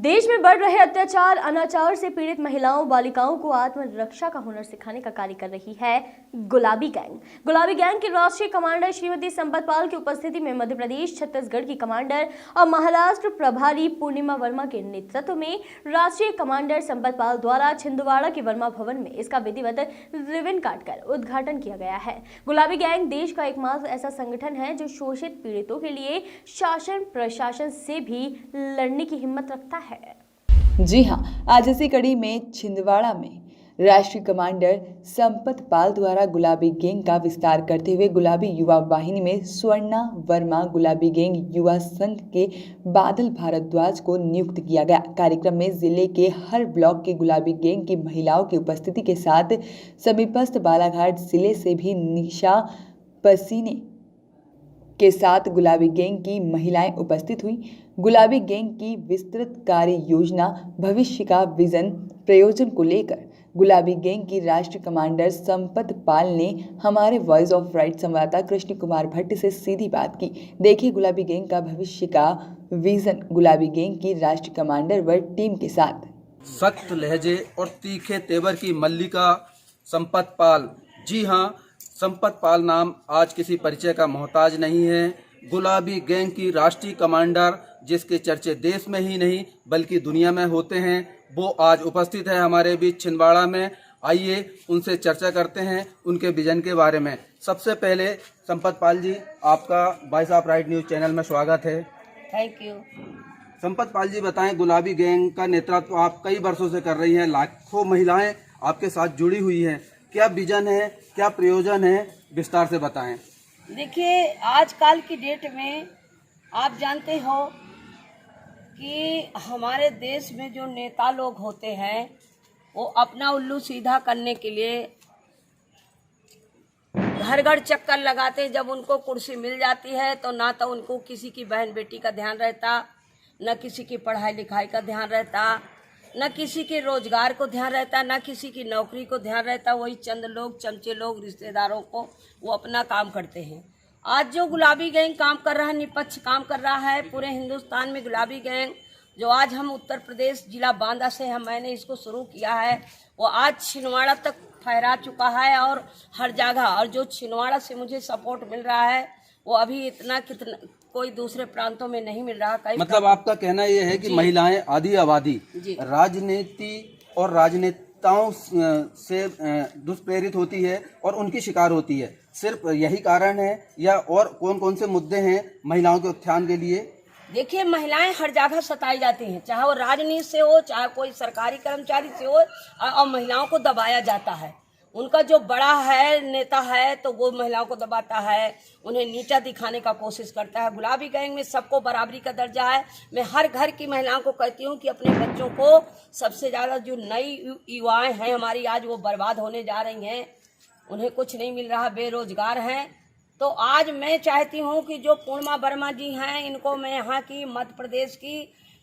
देश में बढ़ रहे अत्याचार अनाचार से पीड़ित महिलाओं बालिकाओं को आत्मरक्षा का हुनर सिखाने का कार्य कर रही है गुलाबी गैंग। गुलाबी गैंग की राष्ट्रीय कमांडर श्रीमती संपत पाल की उपस्थिति में मध्य प्रदेश छत्तीसगढ़ की कमांडर और महाराष्ट्र प्रभारी पूर्णिमा वर्मा के नेतृत्व में राष्ट्रीय कमांडर संपत पाल द्वारा छिंदवाड़ा के वर्मा भवन में इसका विधिवत रिबन काटकर उद्घाटन किया गया है। गुलाबी गैंग देश का एकमात्र ऐसा संगठन है जो शोषित पीड़ितों के लिए शासन प्रशासन से भी लड़ने की हिम्मत रखता है। जी हां, आज इसी कड़ी में छिंदवाड़ा में राष्ट्रीय कमांडर संपत पाल द्वारा गुलाबी गैंग का विस्तार करते हुए गुलाबी युवा वाहिनी में स्वर्णा वर्मा गुलाबी गैंग युवा संघ के बादल भारद्वाज को नियुक्त किया गया। कार्यक्रम में जिले के हर ब्लॉक के गुलाबी गैंग की महिलाओं की उपस्थिति के साथ समीपस्थ बालाघाट जिले से भी निशा पसीने के साथ गुलाबी गैंग की महिलाएं उपस्थित हुई। गुलाबी गैंग की विस्तृत कार्य योजना भविष्य का विजन प्रयोजन को लेकर गुलाबी गैंग की राष्ट्रीय कमांडर संपत पाल ने हमारे वॉइस ऑफ राइट संवाददाता कृष्ण कुमार भट्ट से सीधी बात की। देखिए गुलाबी गैंग का भविष्य का विजन गुलाबी गैंग की राष्ट्रीय कमांडर व टीम के साथ। सख्त लहजे और तीखे तेवर की मल्लिका संपत पाल। जी हाँ, संपत पाल नाम आज किसी परिचय का मोहताज नहीं है। गुलाबी गैंग की राष्ट्रीय कमांडर जिसके चर्चे देश में ही नहीं बल्कि दुनिया में होते हैं, वो आज उपस्थित है हमारे बीच छिंदवाड़ा में। आइए उनसे चर्चा करते हैं उनके विजन के बारे में। सबसे पहले संपत पाल जी, आपका voice of right news channel में स्वागत है। Thank you. संपत पाल जी बताएं, गुलाबी गैंग का नेतृत्व आप कई वर्षों से कर रही हैं, लाखों महिलाएं आपके साथ जुड़ी हुई हैं। क्या विजन है, क्या प्रयोजन है, विस्तार से बताएं। देखिए आजकल की डेट में आप जानते हो कि हमारे देश में जो नेता लोग होते हैं वो अपना उल्लू सीधा करने के लिए घर घर चक्कर लगाते हैं। जब उनको कुर्सी मिल जाती है तो ना तो उनको किसी की बहन बेटी का ध्यान रहता, न किसी की पढ़ाई लिखाई का ध्यान रहता, न किसी के रोजगार को ध्यान रहता, न किसी की नौकरी को ध्यान रहता। वही चंद लोग, चमचे लोग, रिश्तेदारों को वो अपना काम करते हैं। आज जो गुलाबी गैंग काम कर रहा है, निष्पक्ष काम कर रहा है पूरे हिंदुस्तान में। गुलाबी गैंग जो आज हम उत्तर प्रदेश जिला बांदा से मैंने इसको शुरू किया है, वो आज छिंदवाड़ा तक फहरा चुका है और हर जगह। और जो छिंदवाड़ा से मुझे सपोर्ट मिल रहा है वो अभी इतना कितना कोई दूसरे प्रांतों में नहीं मिल रहा। मतलब आपका कहना यह है कि महिलाएं आधी आबादी राजनीति और राजनेताओं से दुष्प्रेरित होती है और उनकी शिकार होती है। सिर्फ यही कारण है या और कौन कौन से मुद्दे हैं महिलाओं के उत्थान के लिए? देखिए महिलाएं हर जगह सताई जाती हैं, चाहे वो राजनीति से हो, चाहे कोई सरकारी कर्मचारी से हो, और महिलाओं को दबाया जाता है। उनका जो बड़ा है नेता है तो वो महिलाओं को दबाता है, उन्हें नीचा दिखाने का कोशिश करता है। गुलाबी गैंग में सबको बराबरी का दर्जा है। मैं हर घर की महिलाओं को कहती हूँ कि अपने बच्चों को, सबसे ज़्यादा जो नई युवाएं हैं हमारी आज वो बर्बाद होने जा रही हैं, उन्हें कुछ नहीं मिल रहा, बेरोजगार हैं। तो आज मैं चाहती हूँ कि जो पूर्णिमा वर्मा जी हैं इनको मैं यहाँ की मध्य प्रदेश की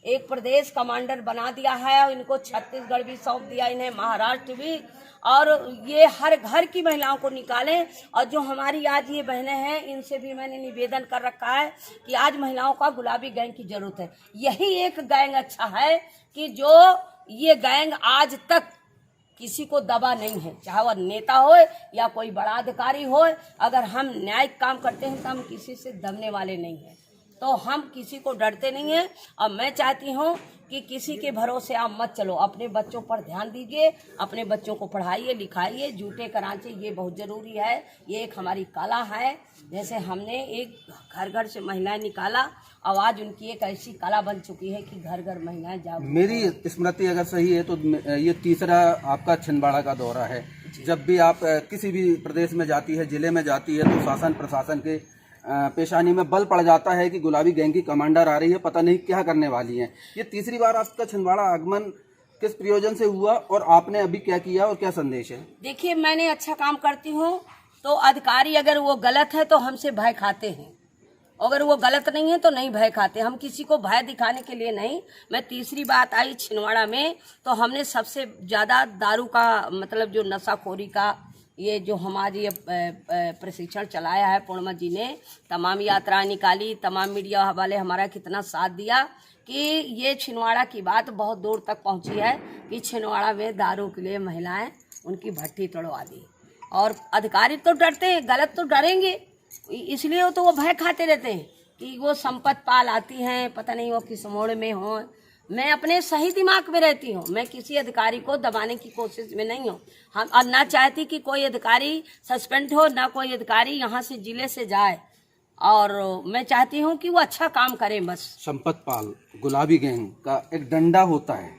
एक प्रदेश कमांडर बना दिया है और इनको छत्तीसगढ़ भी सौंप दिया, इन्हें महाराष्ट्र भी, और ये हर घर की महिलाओं को निकालें। और जो हमारी आज ये बहनें हैं इनसे भी मैंने निवेदन कर रखा है कि आज महिलाओं का गुलाबी गैंग की जरूरत है। यही एक गैंग अच्छा है कि जो ये गैंग आज तक किसी को दबा नहीं है, चाहे वह नेता हो या कोई बड़ा अधिकारी हो। अगर हम न्यायिक काम करते हैं तो हम किसी से दबने वाले नहीं हैं, तो हम किसी को डरते नहीं हैं। और मैं चाहती हूँ कि किसी के भरोसे आप मत चलो, अपने बच्चों पर ध्यान दीजिए, अपने बच्चों को पढ़ाइए लिखाइए, जूते कराचे, ये बहुत ज़रूरी है। ये एक हमारी कला है। जैसे हमने एक घर घर से महिलाएं निकाला, आवाज़ उनकी एक ऐसी कला बन चुकी है कि घर घर महिलाएं जागरूक। मेरी स्मृति अगर सही है तो ये तीसरा आपका छिंदवाड़ा का दौरा है। जब भी आप किसी भी प्रदेश में जाती है, जिले में जाती है, तो शासन प्रशासन के पेशानी में बल पड़ जाता है कि गुलाबी गैंग की कमांडर आ रही है, पता नहीं क्या करने वाली हैं। ये तीसरी बार आपका छिंदवाड़ा आगमन किस प्रयोजन से हुआ और आपने अभी क्या किया और क्या संदेश है? देखिए मैंने अच्छा काम करती हूँ तो अधिकारी अगर वो गलत है तो हमसे भय खाते हैं, अगर वो गलत नहीं है तो नहीं भय खाते। हम किसी को भय दिखाने के लिए नहीं। मैं तीसरी बात आई छिंदवाड़ा में तो हमने सबसे ज़्यादा दारू का मतलब जो नशाखोरी का ये जो हमारी ये प्रशिक्षण चलाया है पूर्णिमा जी ने, तमाम यात्राएं निकाली, तमाम मीडिया वाले हमारा कितना साथ दिया कि ये छिंदवाड़ा की बात बहुत दूर तक पहुंची है कि छिंदवाड़ा में दारू के लिए महिलाएं उनकी भट्टी तोड़वा दी। और अधिकारी तो डरते हैं, गलत तो डरेंगे, इसलिए तो वो भय खाते रहते हैं कि वो संपत पाल आती हैं, पता नहीं वो किस मोड़ में हो। मैं अपने सही दिमाग में रहती हूँ, मैं किसी अधिकारी को दबाने की कोशिश में नहीं हूँ। हम और ना चाहती कि कोई अधिकारी सस्पेंड हो, ना कोई अधिकारी यहाँ से जिले से जाए, और मैं चाहती हूँ कि वो अच्छा काम करें बस। संपत पाल गुलाबी गैंग का एक डंडा होता है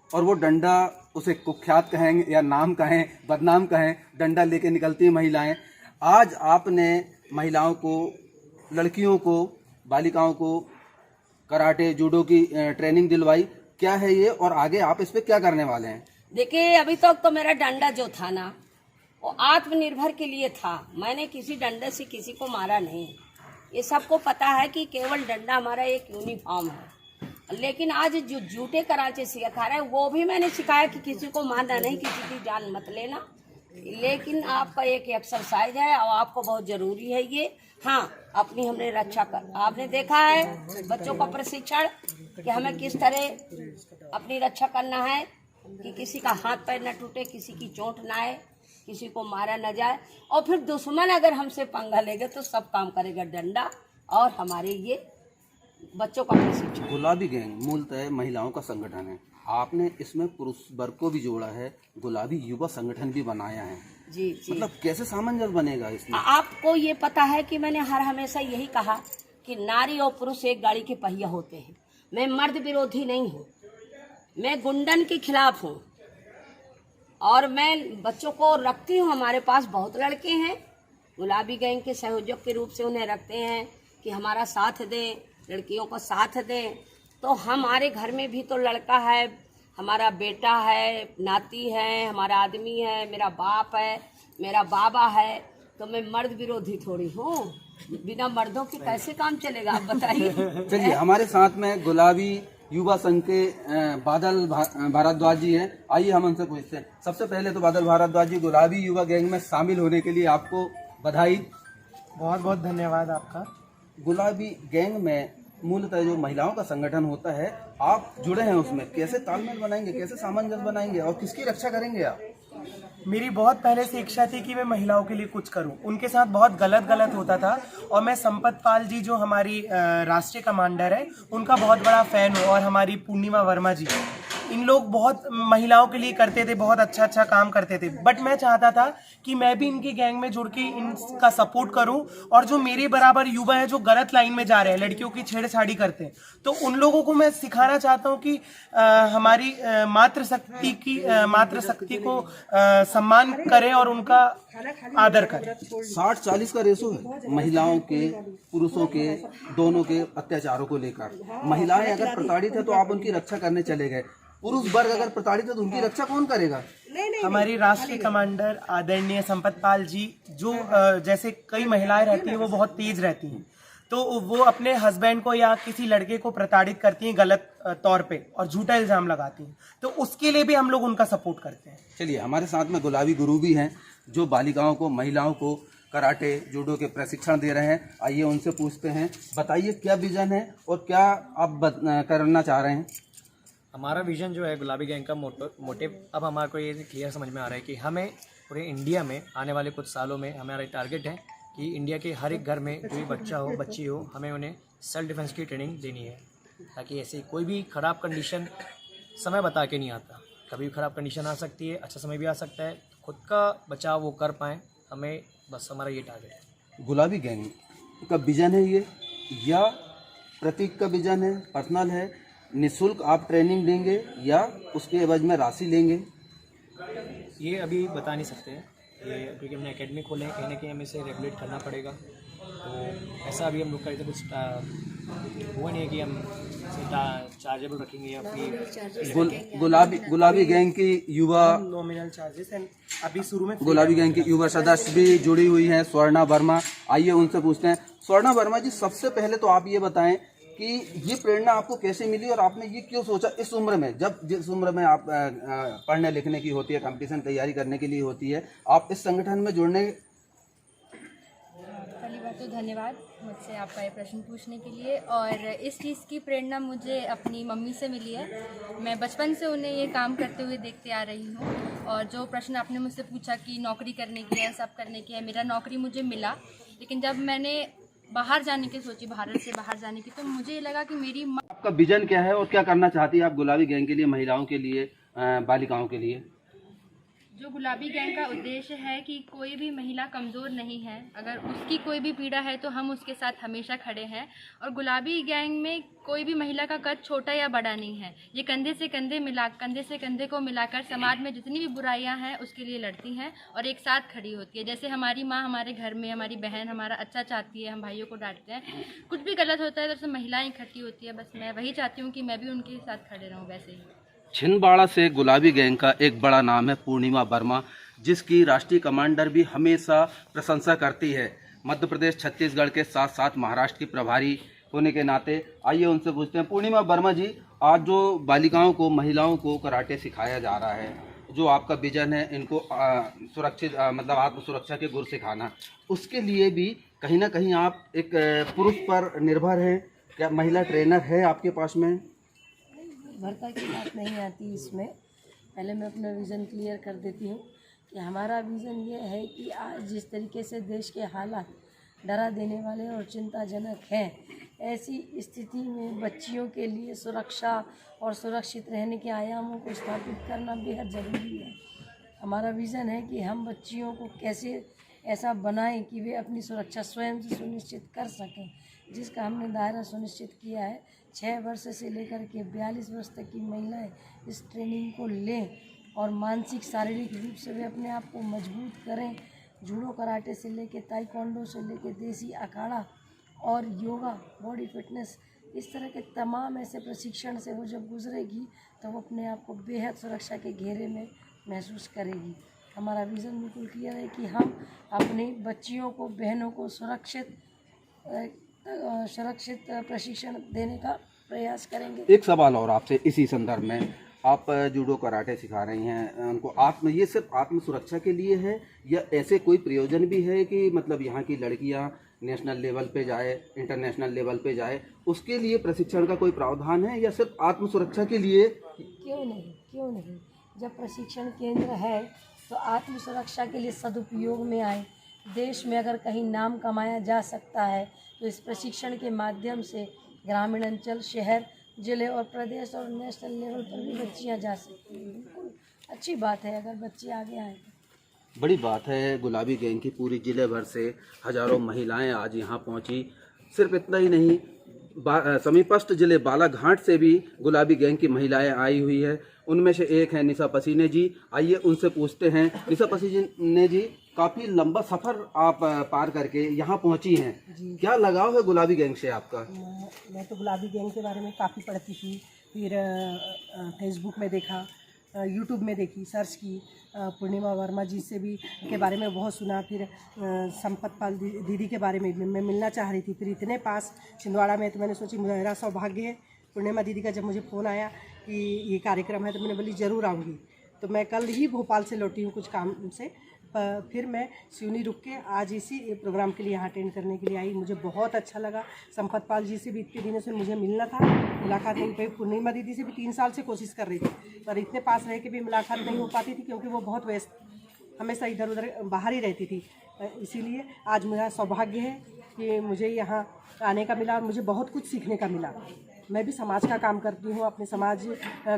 और वो डंडा, उसे कुख्यात कहें या नाम कहें, बदनाम कहें, डंडा लेके निकलती हैं महिलाएं। आज आपने महिलाओं को, लड़कियों को, बालिकाओं को कराटे जूडो की ट्रेनिंग दिलवाई, क्या है ये और आगे आप इस पे क्या करने वाले हैं? देखिए, अभी तक तो मेरा डंडा जो था ना वो आत्मनिर्भर के लिए था, मैंने किसी डंडे से किसी को मारा नहीं। ये सबको पता है कि केवल डंडा हमारा एक यूनिफॉर्म है। लेकिन आज जो जूते कराटे सिखा रहे हैं वो भी मैंने सिखाया कि किसी को मारना नहीं, किसी की जान मत लेना, लेकिन आपका एक एक्सरसाइज है और आपको बहुत जरूरी है ये। हाँ, अपनी हमने रक्षा कर, आपने देखा है बच्चों का प्रशिक्षण कि हमें किस तरह अपनी रक्षा करना है कि किसी का हाथ पैर न टूटे, किसी की चोट ना आए, किसी को मारा न जाए। और फिर दुश्मन अगर हमसे पंगा लेगा तो सब काम करेगा डंडा और हमारे ये बच्चों का प्रशिक्षण। गुलाबी गैंग मूलतः महिलाओं का संगठन है, आपने इसमें पुरुष वर्ग को भी जोड़ा है, गुलाबी युवा संगठन भी बनाया है। जी जी, मतलब कैसे सामंजस्य बनेगा इसमें? आपको ये पता है कि मैंने हर हमेशा यही कहा कि नारी और पुरुष एक गाड़ी के पहिया होते हैं। मैं मर्द विरोधी नहीं हूँ, मैं गुंडन के खिलाफ हूँ और मैं बच्चों को रखती हूँ। हमारे पास बहुत लड़के हैं, गुलाबी गैंग के सहयोजक के रूप से उन्हें रखते हैं कि हमारा साथ दें, लड़कियों को साथ दें। तो हमारे घर में भी तो लड़का है, हमारा बेटा है, नाती है, हमारा आदमी है, मेरा बाप है, मेरा बाबा है। तो मैं मर्द विरोधी थोड़ी हूँ, बिना मर्दों के कैसे काम चलेगा आप बताइए। चलिए, हमारे साथ में गुलाबी युवा संघ के बादल भारद्वाज जी हैं, आइए हम उनसे पूछते हैं। सबसे पहले तो बादल भारद्वाज जी, गुलाबी युवा गैंग में शामिल होने के लिए आपको बधाई। बहुत बहुत धन्यवाद आपका। गुलाबी गैंग में मूलतः जो महिलाओं का संगठन होता है, आप जुड़े हैं उसमें, कैसे तालमेल बनाएंगे, कैसे सामंजस्य बनाएंगे और किसकी रक्षा करेंगे आप? मेरी बहुत पहले से इच्छा थी कि मैं महिलाओं के लिए कुछ करूं। उनके साथ बहुत गलत होता था और मैं संपत पाल जी जो हमारी राष्ट्रीय कमांडर है उनका बहुत बड़ा फैन हूं, और हमारी पूर्णिमा वर्मा जी, इन लोग बहुत महिलाओं के लिए करते थे, बहुत अच्छा काम करते थे। बट मैं चाहता था कि मैं भी इनकी गैंग में जुड़ के इनका सपोर्ट करूं, और जो मेरे बराबर युवा है जो गलत लाइन में जा रहे हैं, लड़कियों की छेड़छाड़ी करते हैं, तो उन लोगों को मैं सिखाना चाहता हूं कि हमारी मातृशक्ति को सम्मान करें और उनका आदर करें। 60-40 का रेशो है महिलाओं के, पुरुषों के, दोनों के अत्याचारों को लेकर। महिलाएं अगर प्रताड़ित है तो आप उनकी रक्षा करने चले गए, पुरुष वर्ग अगर प्रताड़ित है तो उनकी रक्षा कौन करेगा? हमारी राष्ट्रीय कमांडर आदरणीय संपत पाल जी, जो जैसे कई महिलाएं रहती हैं वो बहुत तेज रहती हैं, तो वो अपने हस्बैंड को या किसी लड़के को प्रताड़ित करती हैं गलत तौर पे और झूठा इल्जाम लगाती हैं, तो उसके लिए भी हम लोग उनका सपोर्ट करते हैं। चलिए, हमारे साथ में गुलाबी गुरु भी हैं जो बालिकाओं को, महिलाओं को कराटे जूडो के प्रशिक्षण दे रहे हैं। आइए उनसे पूछते हैं, बताइए क्या विजन है और क्या आप करना चाह रहे हैं? हमारा विजन जो है गुलाबी गैंग का मोटिव अब हमारे को ये क्लियर समझ में आ रहा है कि हमें पूरे इंडिया में आने वाले कुछ सालों में हमारा टारगेट है कि इंडिया के हर एक घर में जो भी बच्चा हो, बच्ची हो, हमें उन्हें सेल्फ डिफेंस की ट्रेनिंग देनी है, ताकि ऐसी कोई भी ख़राब कंडीशन समय बता के नहीं आता, कभी भी ख़राब कंडीशन आ सकती है, अच्छा समय भी आ सकता है, खुद का बचाव वो कर पाएँ। हमें बस हमारा ये टारगेट है। गुलाबी गैंग का विजन है ये, या प्रतीक का विजन है, पर्सनल है, निःशुल्क आप ट्रेनिंग देंगे या उसके एवज में राशि लेंगे? ये अभी बता नहीं सकते हैं, ये क्योंकि हमने एकेडमी खोले हैं, कहीं ना कहीं हमें इसे रेगुलेट करना पड़ेगा। तो ऐसा अभी हम लोग का कुछ हुआ नहीं है कि हम चार्जेबल रखेंगे या फिर गुलाबी गैंग की युवा नॉमिनल चार्जेस एंड अभी शुरू में गुलाबी गैंग की युवा सदस्य भी जुड़ी हुई हैं, स्वर्णा वर्मा। आइए उनसे पूछते हैं। स्वर्णा वर्मा जी, सबसे पहले तो आप ये बताएं कि ये प्रेरणा आपको कैसे मिली और आपने ये क्यों सोचा इस उम्र में, जब जिस उम्र में आप पढ़ने लिखने की होती है, कंपटीशन तैयारी करने के लिए होती है, आप इस संगठन में जुड़ने। पहली बात तो धन्यवाद मुझसे आपका ये प्रश्न पूछने के लिए। और इस चीज़ की प्रेरणा मुझे अपनी मम्मी से मिली है। मैं बचपन से उन्हें ये काम करते हुए देखते आ रही हूँ। और जो प्रश्न आपने मुझसे पूछा कि नौकरी करने की है, सब करने की है, मेरा नौकरी मुझे मिला, लेकिन जब मैंने बाहर जाने की सोची, भारत से बाहर जाने की, तो मुझे ये लगा कि मेरी आपका विजन क्या है और क्या करना चाहती है आप गुलाबी गैंग के लिए, महिलाओं के लिए, बालिकाओं के लिए? जो गुलाबी गैंग का उद्देश्य है कि कोई भी महिला कमज़ोर नहीं है, अगर उसकी कोई भी पीड़ा है तो हम उसके साथ हमेशा खड़े हैं। और गुलाबी गैंग में कोई भी महिला का कद छोटा या बड़ा नहीं है, ये कंधे से कंधे को मिलाकर समाज में जितनी भी बुराइयां हैं उसके लिए लड़ती हैं और एक साथ खड़ी होती है। जैसे हमारी माँ हमारे घर में, हमारी बहन हमारा अच्छा चाहती है, हम भाइयों को डांटते हैं, कुछ भी गलत होता है तो महिलाएँ इकट्ठी होती है। बस मैं वही चाहती हूँ कि मैं भी उनके साथ खड़े रहूँ वैसे ही। छिंदवाड़ा से गुलाबी गैंग का एक बड़ा नाम है पूर्णिमा वर्मा, जिसकी राष्ट्रीय कमांडर भी हमेशा प्रशंसा करती है। मध्य प्रदेश, छत्तीसगढ़ के साथ साथ महाराष्ट्र की प्रभारी होने के नाते आइए उनसे पूछते हैं। पूर्णिमा वर्मा जी, आज जो बालिकाओं को, महिलाओं को कराटे सिखाया जा रहा है, जो आपका विजन है इनको सुरक्षित मतलब आत्म सुरक्षा के गुर सिखाना, उसके लिए भी कहीं ना कहीं आप एक पुरुष पर निर्भर हैं। क्या महिला ट्रेनर है आपके पास में? भरता की बात नहीं आती इसमें। पहले मैं अपना विज़न क्लियर कर देती हूँ कि हमारा विज़न ये है कि आज जिस तरीके से देश के हालात डरा देने वाले और चिंताजनक हैं, ऐसी स्थिति में बच्चियों के लिए सुरक्षा और सुरक्षित रहने के आयामों को स्थापित करना बेहद ज़रूरी है। हमारा विज़न है कि हम बच्चियों को कैसे ऐसा बनाएं कि वे अपनी सुरक्षा स्वयं से सुनिश्चित कर सकें, जिसका हमने दायरा सुनिश्चित किया है। 6 वर्ष से लेकर के 42 वर्ष तक की महिलाएं इस ट्रेनिंग को लें और मानसिक शारीरिक रूप से वे अपने आप को मजबूत करें। जूडो कराटे से लेकर ताइक्वांडो से लेकर देसी अखाड़ा और योगा, बॉडी फिटनेस, इस तरह के तमाम ऐसे प्रशिक्षण से वो जब गुजरेगी तो वो अपने आप को बेहद सुरक्षा के घेरे में महसूस करेगी। हमारा विज़न बिल्कुल क्लियर है कि हम अपनी बच्चियों को, बहनों को सुरक्षित प्रशिक्षण देने का प्रयास करेंगे। एक सवाल और आपसे इसी संदर्भ में, आप जूडो कराटे सिखा रही हैं उनको, ये सिर्फ आत्म सुरक्षा के लिए है या ऐसे कोई प्रयोजन भी है कि मतलब यहाँ की लड़कियाँ नेशनल लेवल पे जाए, इंटरनेशनल लेवल पे जाए, उसके लिए प्रशिक्षण का कोई प्रावधान है या सिर्फ आत्म सुरक्षा के लिए? क्यों नहीं। जब प्रशिक्षण केंद्र है तो आत्म सुरक्षा के लिए सदुपयोग में आए। देश में अगर कहीं नाम कमाया जा सकता है तो इस प्रशिक्षण के माध्यम से ग्रामीण अंचल, शहर, जिले और प्रदेश और नेशनल लेवल पर भी बच्चियां जा सकती हैं। बिल्कुल अच्छी बात है अगर बच्चे आगे आए तो। बड़ी बात है, गुलाबी गैंग की पूरी जिले भर से हजारों महिलाएं आज यहाँ पहुँची। सिर्फ इतना ही नहीं, समीपस्थ जिले बालाघाट से भी गुलाबी गैंग की महिलाएं आई हुई है। उनमें से एक है निशा पसीने जी। आइए उनसे पूछते हैं। निशा पसीने जी, काफ़ी लंबा सफ़र आप पार करके यहाँ पहुँची हैं, क्या लगाव है गुलाबी गैंग से आपका? मैं तो गुलाबी गैंग के बारे में काफ़ी पढ़ती थी, फिर फेसबुक में देखा, यूट्यूब में देखी, सर्च की, पूर्णिमा वर्मा जी से भी के बारे में बहुत सुना, फिर संपत पाल दीदी के बारे में मैं मिलना चाह रही थी। फिर इतने पास छिंदवाड़ा में तो मैंने सोची मेरा सौभाग्य है। पूर्णिमा दीदी का जब मुझे फ़ोन आया कि ये कार्यक्रम है तो मैंने बोली ज़रूर आऊँगी। तो मैं कल ही भोपाल से लौटी हूँ कुछ काम से, फिर मैं सिवनी रुक के आज इसी प्रोग्राम के लिए यहाँ अटेंड करने के लिए आई। मुझे बहुत अच्छा लगा। संपत पाल जी से भी इतने दिनों से मुझे मिलना था, मुलाकात नहीं हुई। पूर्णिमा दीदी से भी 3 साल से कोशिश कर रही थी, पर इतने पास रह के भी मुलाकात नहीं हो पाती थी क्योंकि वो बहुत व्यस्त, हमेशा इधर उधर बाहर ही रहती थी। इसीलिए आज मेरा सौभाग्य है कि मुझे यहाँ आने का मिला और मुझे बहुत कुछ सीखने का मिला। मैं भी समाज का काम करती हूँ, अपने समाज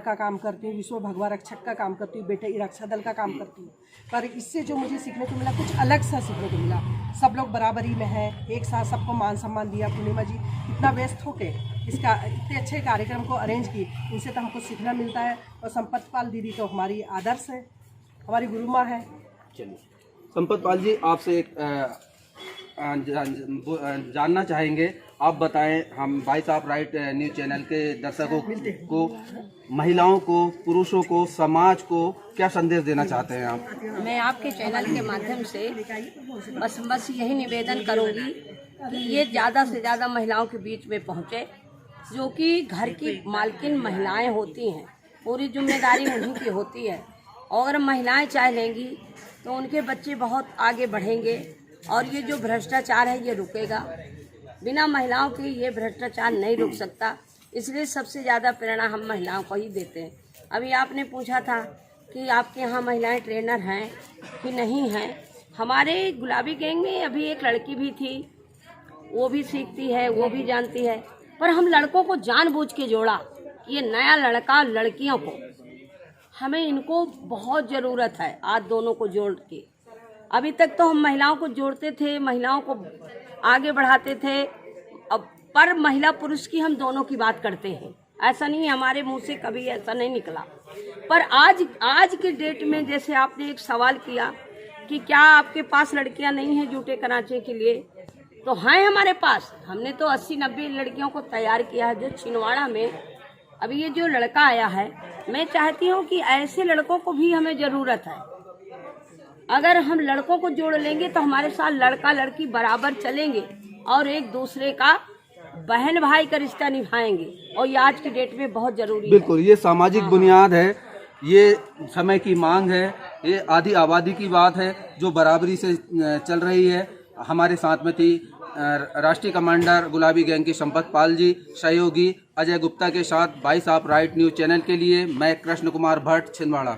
का काम करती हूँ, विश्व भगवा रक्षक का काम करती हूँ, बेटे रक्षा दल का काम करती हूँ। पर इससे जो मुझे सीखने को मिला, कुछ अलग सा सीखने को मिला। सब लोग बराबरी में हैं, एक साथ सबको मान सम्मान दिया। पूर्णिमा जी इतना व्यस्त होके इसका इतने अच्छे कार्यक्रम को अरेंज की, इनसे तो हमको सीखना मिलता है। और संपत पाल दीदी तो हमारी आदर्श है, हमारी गुरु माँ है। चलिए संपत पाल जी, आपसे एक जानना चाहेंगे, आप बताएं, हम voice of right news channel के दर्शकों को, महिलाओं को, पुरुषों को, समाज को क्या संदेश देना चाहते हैं आप? मैं आपके चैनल के माध्यम से बस यही निवेदन करूंगी कि ये ज़्यादा से ज़्यादा महिलाओं के बीच में पहुँचे जो कि घर की मालकिन महिलाएं होती हैं, पूरी जिम्मेदारी उन्हीं की होती है। और अगर महिलाएं चाह लेंगी तो उनके बच्चे बहुत आगे बढ़ेंगे और ये जो भ्रष्टाचार है ये रुकेगा। बिना महिलाओं के ये भ्रष्टाचार नहीं रुक सकता, इसलिए सबसे ज़्यादा प्रेरणा हम महिलाओं को ही देते हैं। अभी आपने पूछा था कि आपके यहाँ महिलाएं ट्रेनर हैं कि नहीं हैं। हमारे गुलाबी गैंग में अभी एक लड़की भी थी, वो भी सीखती है, वो भी जानती है, पर हम लड़कों को जानबूझ के जोड़ा। ये नया लड़का लड़कियों को, हमें इनको बहुत ज़रूरत है आज दोनों को जोड़ के। अभी तक तो हम महिलाओं को जोड़ते थे, महिलाओं को आगे बढ़ाते थे, अब पर महिला पुरुष की हम दोनों की बात करते हैं। ऐसा नहीं, हमारे मुंह से कभी ऐसा नहीं निकला। पर आज के डेट में जैसे आपने एक सवाल किया कि क्या आपके पास लड़कियां नहीं हैं जूते कराचे के लिए, तो हैं हमारे पास। हमने तो 80-90 लड़कियों को तैयार किया है। जो छिंदवाड़ा में अभी ये जो लड़का आया है, मैं चाहती हूँ कि ऐसे लड़कों को भी हमें ज़रूरत है। अगर हम लड़कों को जोड़ लेंगे तो हमारे साथ लड़का लड़की बराबर चलेंगे और एक दूसरे का बहन भाई का रिश्ता निभाएंगे, और ये आज की डेट में बहुत जरूरी है। बिल्कुल, ये सामाजिक बुनियाद है, ये समय की मांग है, ये आधी आबादी की बात है जो बराबरी से चल रही है। हमारे साथ में थी राष्ट्रीय कमांडर गुलाबी गैंग की संपत पाल जी, सहयोगी अजय गुप्ता के साथ भाई साहब राइट न्यूज़ चैनल के लिए मैं कृष्ण कुमार भट्ट, छिंदवाड़ा।